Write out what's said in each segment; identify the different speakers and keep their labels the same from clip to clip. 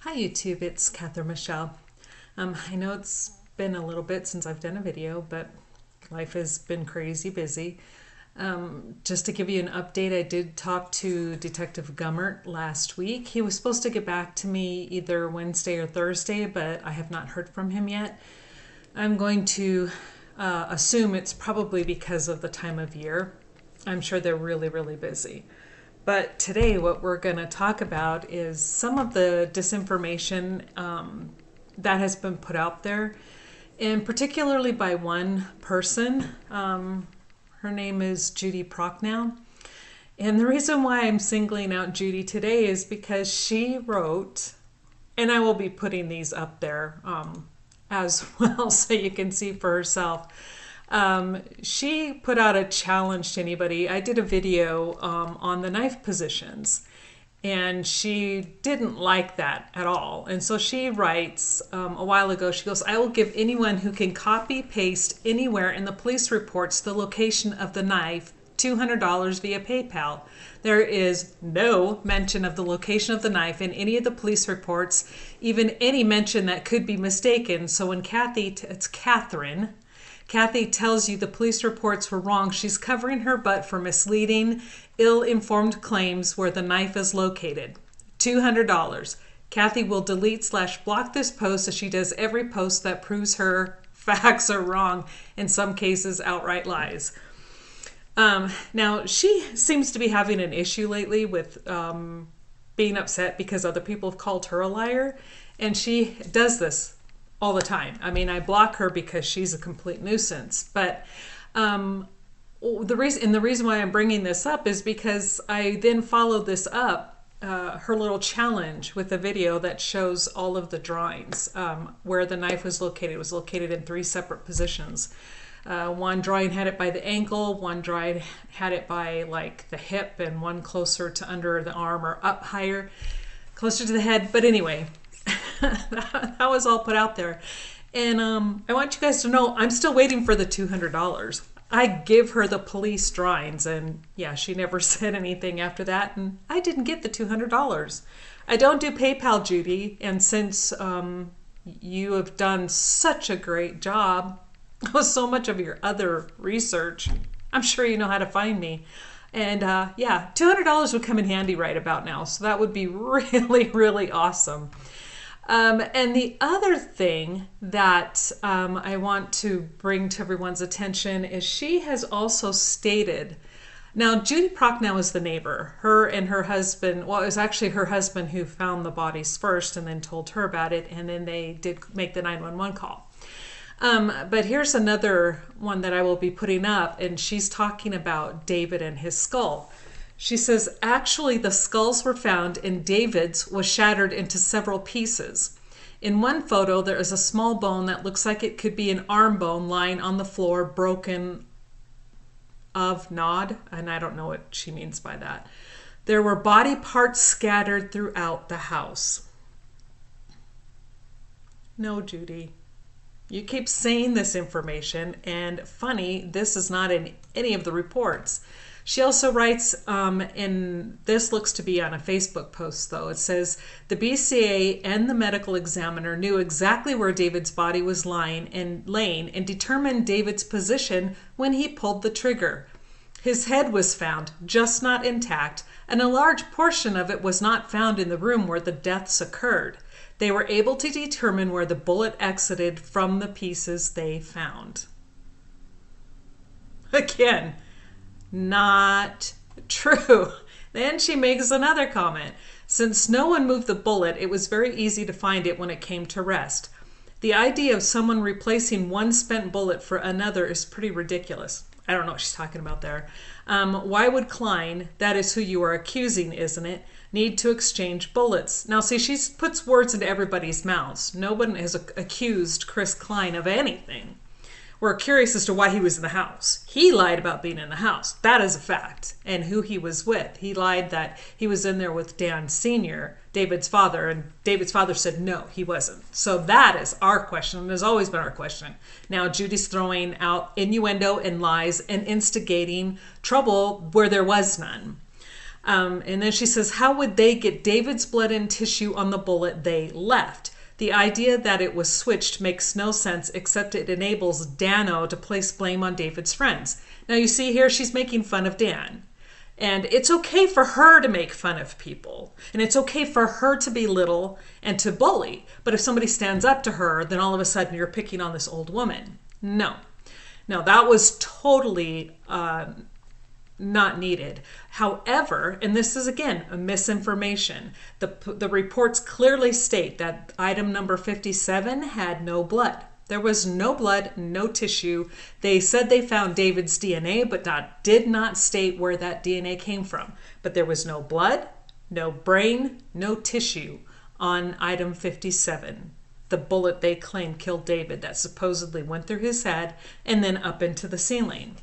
Speaker 1: Hi YouTube, it's Catherine Michelle. I know it's been a little bit since I've done a video, but life has been crazy busy. Just to give you an update, I did talk to Detective Gummert last week. He was supposed to get back to me either Wednesday or Thursday, but I have not heard from him yet. I'm going to assume it's probably because of the time of year. I'm sure they're really busy. But today what we're going to talk about is some of the disinformation that has been put out there, and particularly by one person. Her name is Judy Prochnow. And the reason why I'm singling out Judy today is because she wrote, and I will be putting these up there as well so you can see for herself. She put out a challenge to anybody. I did a video on the knife positions, and she didn't like that at all. And so she writes a while ago, she goes, "I will give anyone who can copy paste anywhere in the police reports the location of the knife $200 via PayPal. There is no mention of the location of the knife in any of the police reports, even any mention that could be mistaken. So when it's Kathy tells you the police reports were wrong, she's covering her butt for misleading, ill-informed claims where the knife is located. $200. Kathy will delete/block this post as she does every post that proves her facts are wrong, in some cases outright lies." Now, she seems to be having an issue lately with being upset because other people have called her a liar, and she does this all the time. I mean, I block her because she's a complete nuisance. But the reason why I'm bringing this up is because I then followed this up, her little challenge, with a video that shows all of the drawings where the knife was located. It was located in 3 separate positions. One drawing had it by the ankle, one drawing had it by like the hip, and one closer to under the arm or up higher, closer to the head. But anyway, that was all put out there. And I want you guys to know I'm still waiting for the $200. I give her the police drawings, and yeah, she never said anything after that, and I didn't get the $200. I don't do PayPal, Judy, and since you have done such a great job with so much of your other research, I'm sure you know how to find me. And yeah, $200 would come in handy right about now, so that would be really awesome. And the other thing that I want to bring to everyone's attention is she has also stated, now Judy Prochnow is the neighbor. Her and her husband, well, it was actually her husband who found the bodies first and then told her about it, and then they did make the 911 call. But here's another one that I will be putting up, and she's talking about David and his skull. She says, actually, the skulls were found and David's was shattered into several pieces. In one photo, there is a small bone that looks like it could be an arm bone lying on the floor, broken of nod, and I don't know what she means by that. There were body parts scattered throughout the house. No, Judy. You keep saying this information, and funny, this is not in any of the reports. She also writes, and this looks to be on a Facebook post though, it says, the BCA and the medical examiner knew exactly where David's body was laying and determined David's position when he pulled the trigger. His head was found, just not intact, and a large portion of it was not found in the room where the deaths occurred. They were able to determine where the bullet exited from the pieces they found. Again, not true. Then she makes another comment. Since no one moved the bullet, it was very easy to find it when it came to rest. The idea of someone replacing one spent bullet for another is pretty ridiculous. I don't know what she's talking about there. Why would Klein, that is who you are accusing, isn't it, need to exchange bullets? Now, see, she puts words into everybody's mouths. No one has accused Chris Klein of anything. We're curious as to why he was in the house. He lied about being in the house. That is a fact. And who he was with. He lied that he was in there with Dan Sr., David's father, and David's father said no, he wasn't. So that is our question, and has always been our question. Now Judy's throwing out innuendo and lies and instigating trouble where there was none. And then she says, how would they get David's blood and tissue on the bullet they left? The idea that it was switched makes no sense, except it enables Dano to place blame on David's friends. Now you see here, she's making fun of Dan. And it's okay for her to make fun of people. And it's okay for her to belittle and to bully. But if somebody stands up to her, then all of a sudden you're picking on this old woman. No. No, that was totally not needed. However, and this is again a misinformation, the reports clearly state that item number 57 had no blood. There was no blood, no tissue. They said they found David's DNA, but that did not state where that DNA came from. But there was no blood, no brain, no tissue on item 57. The bullet they claim killed David that supposedly went through his head and then up into the ceiling.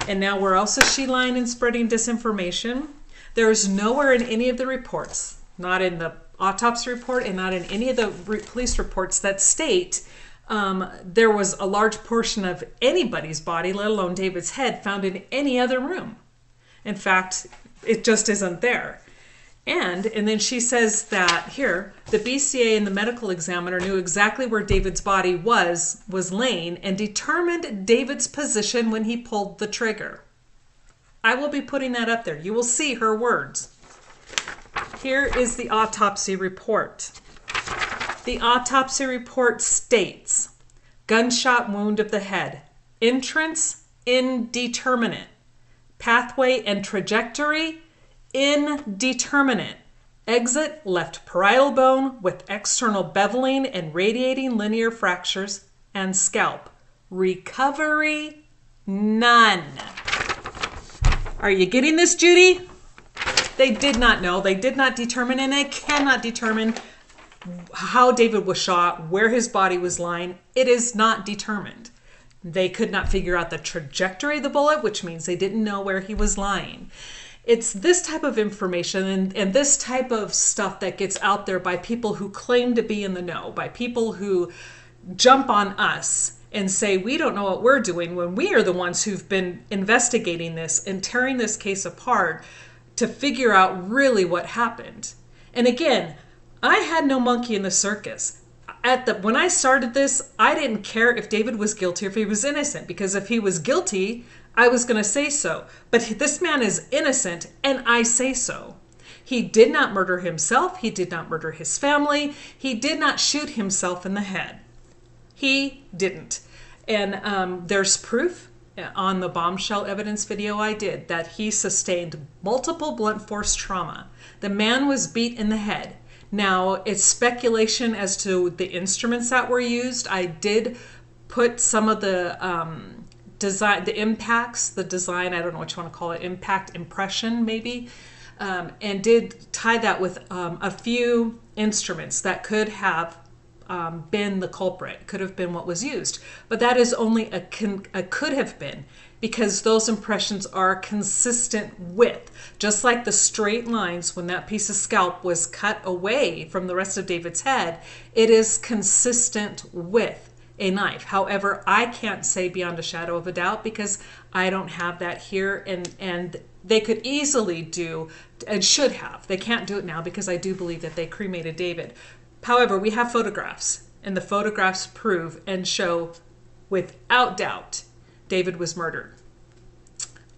Speaker 1: And now where else is she lying and spreading disinformation? There is nowhere in any of the reports, not in the autopsy report and not in any of the police reports, that state there was a large portion of anybody's body, let alone David's head, found in any other room. In fact, it just isn't there. And then she says that here, the BCA and the medical examiner knew exactly where David's body was laying and determined David's position when he pulled the trigger. I will be putting that up there. You will see her words. Here is the autopsy report. The autopsy report states, gunshot wound of the head, entrance indeterminate, pathway and trajectory indeterminate, exit left parietal bone with external beveling and radiating linear fractures and scalp. Recovery, none. Are you getting this, Judy? They did not know. They did not determine, and they cannot determine how David was shot, where his body was lying. It is not determined. They could not figure out the trajectory of the bullet, which means they didn't know where he was lying. It's this type of information and this type of stuff that gets out there by people who claim to be in the know, by people who jump on us and say we don't know what we're doing when we are the ones who've been investigating this and tearing this case apart to figure out really what happened. And again, I had no monkey in the circus. When I started this, I didn't care if David was guilty or if he was innocent, because if he was guilty, I was going to say so. But this man is innocent, and I say so. He did not murder himself. He did not murder his family. He did not shoot himself in the head. He didn't. And there's proof on the bombshell evidence video I did that he sustained multiple blunt force trauma. The man was beat in the head. Now, it's speculation as to the instruments that were used. I did put some of the design, the impacts, the design, I don't know what you want to call it, impact impression maybe, and did tie that with a few instruments that could have been the culprit, could have been what was used. But that is only a could have been, because those impressions are consistent with, just like the straight lines when that piece of scalp was cut away from the rest of David's head, it is consistent with a knife. However, I can't say beyond a shadow of a doubt because I don't have that here, and they could easily do and should have. They can't do it now because I do believe that they cremated David. However, we have photographs, and the photographs prove and show without doubt David was murdered.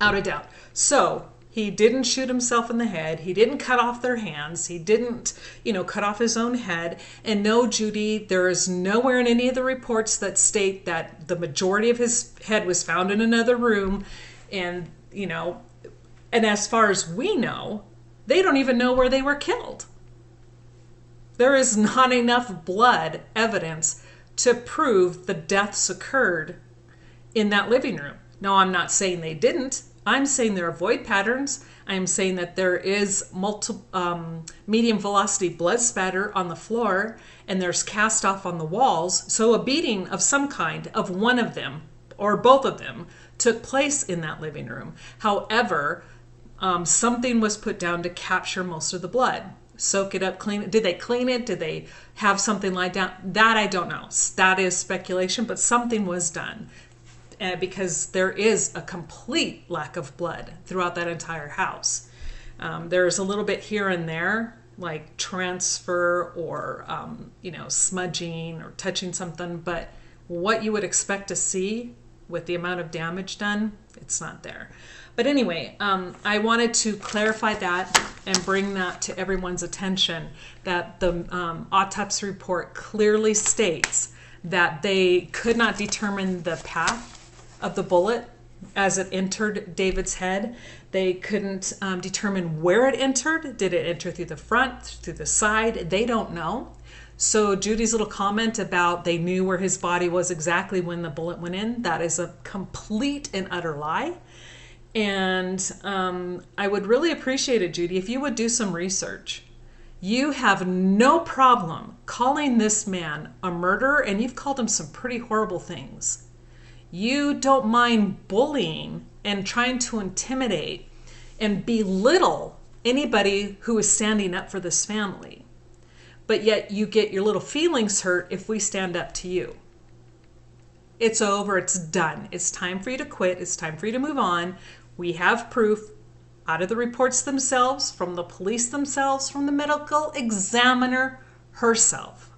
Speaker 1: Out of doubt. So he didn't shoot himself in the head. He didn't cut off their hands. He didn't, cut off his own head. And no, Judy, there is nowhere in any of the reports that state that the majority of his head was found in another room. And, and as far as we know, they don't even know where they were killed. There is not enough blood evidence to prove the deaths occurred in that living room. Now, I'm not saying they didn't. I'm saying there are void patterns. I'm saying that there is medium velocity blood spatter on the floor, and there's cast off on the walls. So a beating of some kind of one of them or both of them took place in that living room. However, something was put down to capture most of the blood. Soak it up, clean it. Did they clean it? Did they have something lie down? That I don't know. That is speculation, but something was done. Because there is a complete lack of blood throughout that entire house. There's a little bit here and there, like transfer or, smudging or touching something, but what you would expect to see with the amount of damage done, it's not there. But anyway, I wanted to clarify that and bring that to everyone's attention, that the autopsy report clearly states that they could not determine the path of the bullet as it entered David's head. They couldn't determine where it entered. Did it enter through the front, through the side? They don't know. So Judy's little comment about they knew where his body was exactly when the bullet went in, that is a complete and utter lie. And I would really appreciate it, Judy, if you would do some research. You have no problem calling this man a murderer, and you've called him some pretty horrible things. You don't mind bullying and trying to intimidate and belittle anybody who is standing up for this family. But yet you get your little feelings hurt if we stand up to you. It's over. It's done. It's time for you to quit. It's time for you to move on. We have proof out of the reports themselves, from the police themselves, from the medical examiner herself,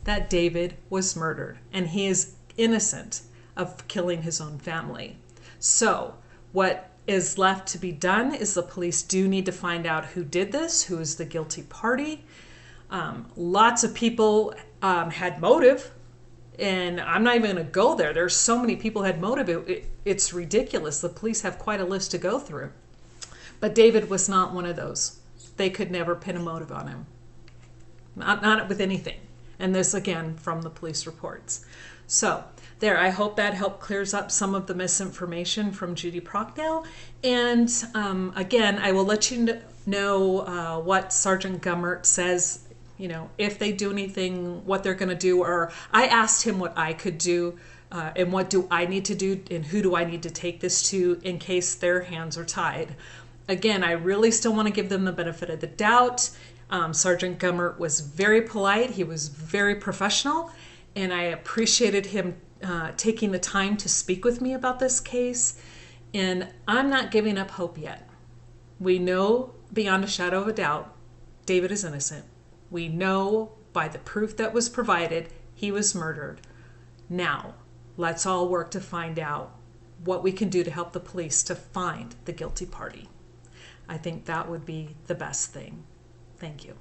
Speaker 1: that David was murdered and he is innocent of killing his own family. So what is left to be done is the police do need to find out who did this, who is the guilty party. Lots of people had motive, and I'm not even going to go there. There's so many people had motive. It's ridiculous. The police have quite a list to go through. But David was not one of those. They could never pin a motive on him. Not with anything. And this, again, from the police reports. So there, I hope that helped clears up some of the misinformation from Judy Prochnow. And again, I will let you know what Sergeant Gummert says, if they do anything, what they're going to do. Or I asked him what I could do and what do I need to do and who do I need to take this to in case their hands are tied. Again, I really still want to give them the benefit of the doubt. Sergeant Gummert was very polite. He was very professional, and I appreciated him taking the time to speak with me about this case. And I'm not giving up hope yet. We know beyond a shadow of a doubt, David is innocent. We know by the proof that was provided, he was murdered. Now, let's all work to find out what we can do to help the police to find the guilty party. I think that would be the best thing. Thank you.